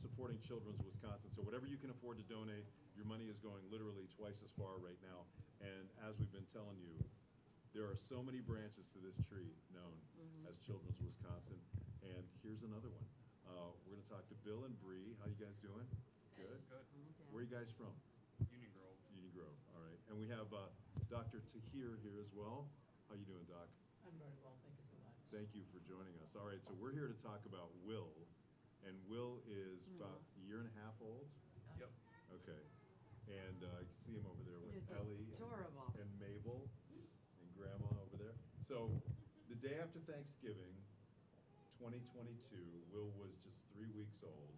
supporting Children's Wisconsin. So whatever you can afford to donate, your money is going literally twice as far right now. And as we've been telling you, there are so many branches to this tree known as Children's Wisconsin. And here's another one. We're going to talk to Bill and Bree. How you guys doing? Good? Good. Where are you guys from? Union Grove. Union Grove, all right. And we have Dr. Tahir here as well. How you doing, Doc? I'm very well, thank you so much. Thank you for joining us. All right, so we're here to talk about Will. And Will is about a year and a half old? Yep. Okay. And you can see him over there He with is Ellie adorable. and Mabel and Grandma over there. So the day after Thanksgiving, 2022, Will was just 3 weeks old.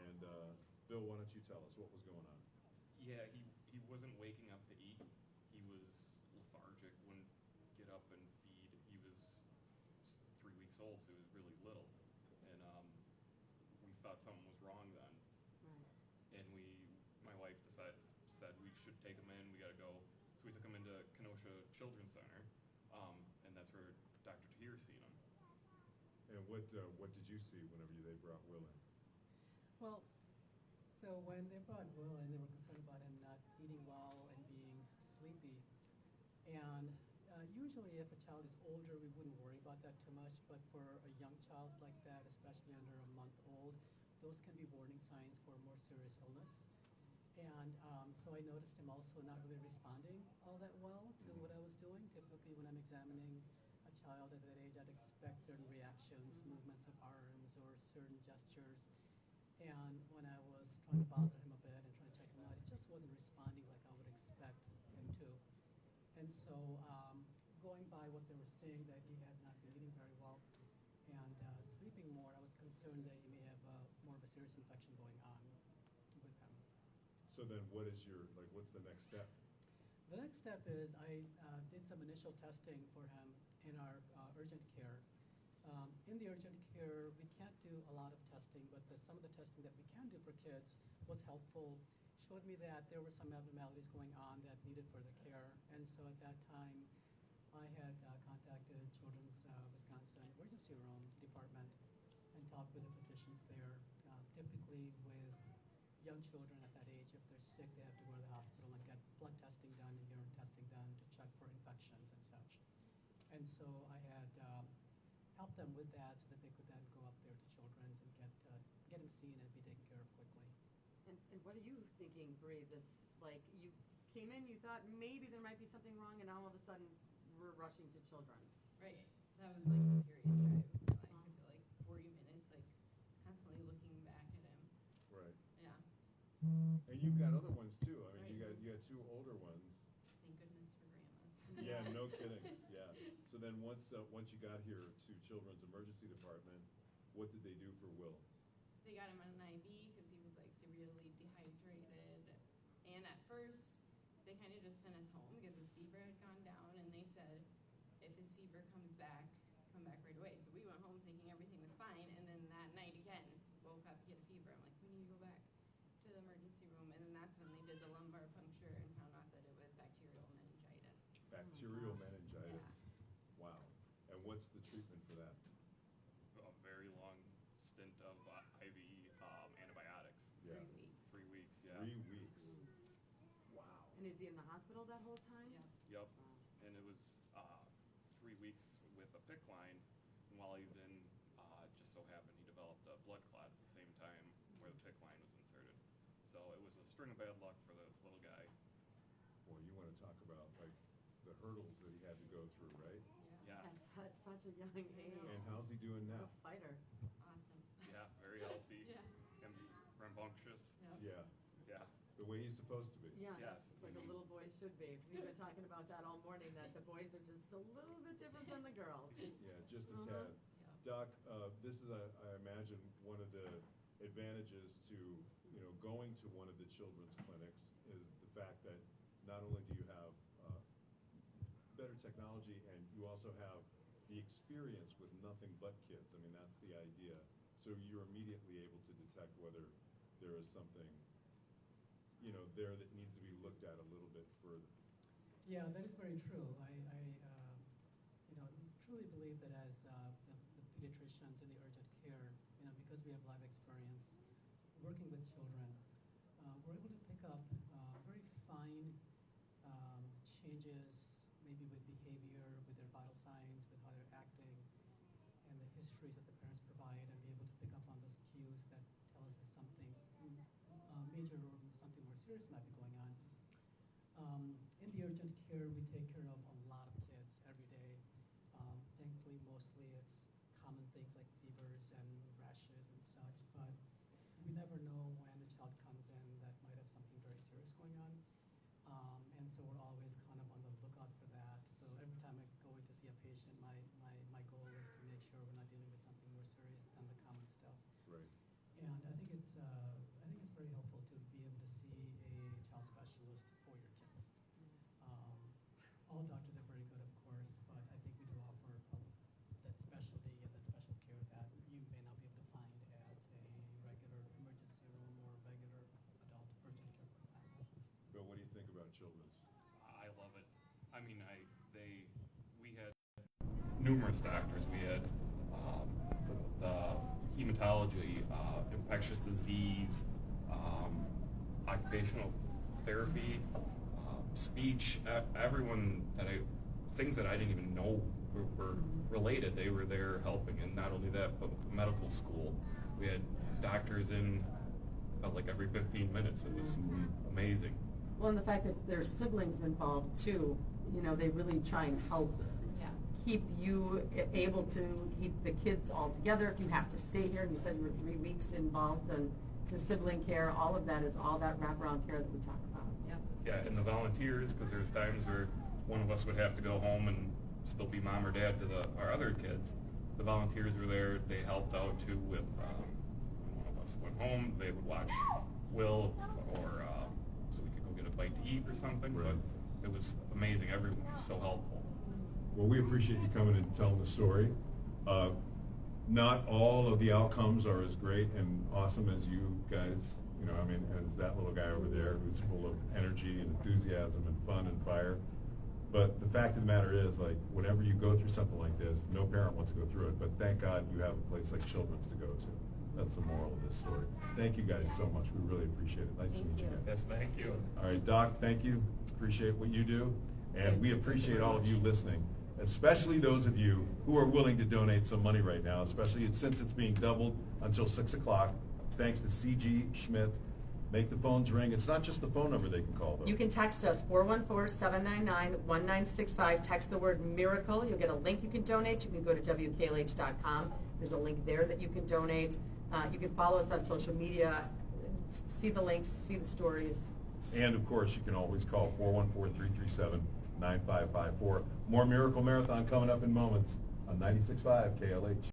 And Bill, why don't you tell us what was going on? Yeah, he wasn't waking up to eat. He was lethargic, wouldn't get up and feed. He was 3 weeks old, so he was really little. And we thought something was wrong then. Right. And my wife said we should take him in, we gotta go. So we took him into Kenosha Children's Center, and that's where Dr. Tahir seen him. And what did you see whenever they brought Will in? Well, so when they brought Will in, they were concerned about him not eating well and being sleepy. And usually if a child is older, we wouldn't worry about that too much, but for a young child like that, especially under a month old, those can be warning signs for more serious illness. And so I noticed him also not really responding all that well to what I was doing. Typically when I'm examining a child at that age, I'd expect certain reactions, movements of arms or certain gestures. And when I was trying to bother him a bit and trying to check him out, he just wasn't responding like I would expect him to. And so going by what they were saying, that he had not been eating very well and sleeping more, I was concerned that he may have more of a serious infection going on with him. So then what's the next step? The next step is I did some initial testing for him in our urgent care. In the urgent care, we can't do a lot of testing, but some of the testing that we can do for kids was helpful. Showed me that there were some abnormalities going on that needed further care. And so at that time, I had contacted Children's Wisconsin Emergency Room Department and talked with the physicians there. Typically with young children at that age, if they're sick, they have to go to the hospital and get blood testing done and urine testing done to check for infections and such. And so I had helped them with that so that they could then go up there to Children's and get him seen and be taken care of quickly. And what are you thinking, Bree? This, like, you came in, you thought maybe there might be something wrong, and all of a sudden we're rushing to Children's. Right. That was like the scariest drive. I feel like 40 minutes, like constantly looking back at him. Right. Yeah. And you've got other ones too. I mean, Right. you got two older ones. Thank goodness for grandmas. Yeah, no kidding. Yeah. So then once you got here to Children's Emergency Department, what did they do for Will? They got him on an IV because he was like severely dehydrated. And at first, they kind of just sent us home because his fever had gone down. And they said, if his fever comes back, come back right away. So we went home thinking everything was fine. And then that night again, woke up, he had a fever. I'm like, we need to go back to the emergency room. And then that's when they did the lumbar puncture and found out that it was bacterial meningitis. Bacterial gosh. meningitis. Yeah. Wow. And what's the treatment for that? A very long stint of IV antibiotics. Yeah. 3 weeks. 3 weeks, yeah. 3 weeks. Wow. And is he in the hospital that whole time? Yeah. Yep. Wow. And it was 3 weeks with a PICC line. And while he's in, just so happened he developed a blood clot at the same time where the PICC line was inserted. So it was a string of bad luck for the little guy. Well, you want to talk about like the hurdles that he had to go through, right? Yeah. At such a young age. And how's he doing What now? a fighter. Awesome. Yeah, very healthy. Yeah. And rambunctious. Yep. Yeah. Yeah. The way he's supposed to be. Yeah, Yes. it's like a little boy should be. We've been talking about that all morning, that the boys are just a little bit different than the girls. Yeah, just a Uh-huh. tad. Yeah. Doc, this is, I imagine, one of the advantages to, going to one of the children's clinics is the fact that not only do you have better technology, and you also have the experience with nothing but kids. I mean, that's the idea. So you're immediately able to detect whether there is something, there that needs to be looked at a little bit further. Yeah, that is very true. I truly believe that as the pediatricians in the urgent care, because we have life experience, working with children, we're able to pick up very fine changes, maybe with behavior, with their vital signs, with how they're acting, and the histories that the parents provide, and be able to pick up on those cues that tell us that something major or something more serious might be going on. In the urgent care, we take care of a lot of kids every day. Thankfully, mostly it's common things like fevers and rashes and such, but we never know when a child comes in that might have something very serious going on. And so we're always kind of on the lookout for that. So every time I go in to see a patient, my goal is to make sure we're not dealing with something more serious than the common stuff. Right. And I think it's very helpful to be able to see a child specialist for your kids. All doctors are very good, of course, but I think we do offer that specialty and that special care that you may not be able to find at a regular emergency room or regular adult urgent care, for example. Bill, what do you think about children's? I love it. I mean, we had numerous doctors. We had the hematology, infectious disease, occupational therapy, speech. Everyone things that I didn't even know were related. They were there helping, and not only that, but with the medical school, we had doctors in. Felt like every 15 minutes. It was amazing. Well, and the fact that there's siblings involved too, they really try and help Yeah. keep you able to keep the kids all together. If you have to stay here, and you said you were 3 weeks involved in the sibling care, all of that is all that wraparound care that we talk about. Yep. Yeah, and the volunteers, because there's times where one of us would have to go home and still be mom or dad to our other kids. The volunteers were there. They helped out too with when one of us went home, they would watch Will, or so we could go get a bite to eat or something. Right. But it was amazing. Everyone was so helpful. Well, we appreciate you coming and telling the story. Not all of the outcomes are as great and awesome as you guys, as that little guy over there who's full of energy and enthusiasm and fun and fire. But the fact of the matter is, like, whenever you go through something like this, no parent wants to go through it, but thank God you have a place like Children's to go to. That's the moral of this story. Thank you guys so much. We really appreciate it. Nice to meet you guys. Yes, thank you. All right, Doc, thank you. Appreciate what you do. And we appreciate all of you listening, especially those of you who are willing to donate some money right now, especially since it's being doubled until 6 o'clock. Thanks to C.G. Schmidt. Make the phones ring. It's not just the phone number they can call, though. You can text us, 414-799-1965. Text the word MIRACLE. You'll get a link you can donate. You can go to WKLH.com. There's a link there that you can donate. You can follow us on social media, see the links, see the stories. And, of course, you can always call 414-337-9554. More Miracle Marathon coming up in moments on 96.5 KLH.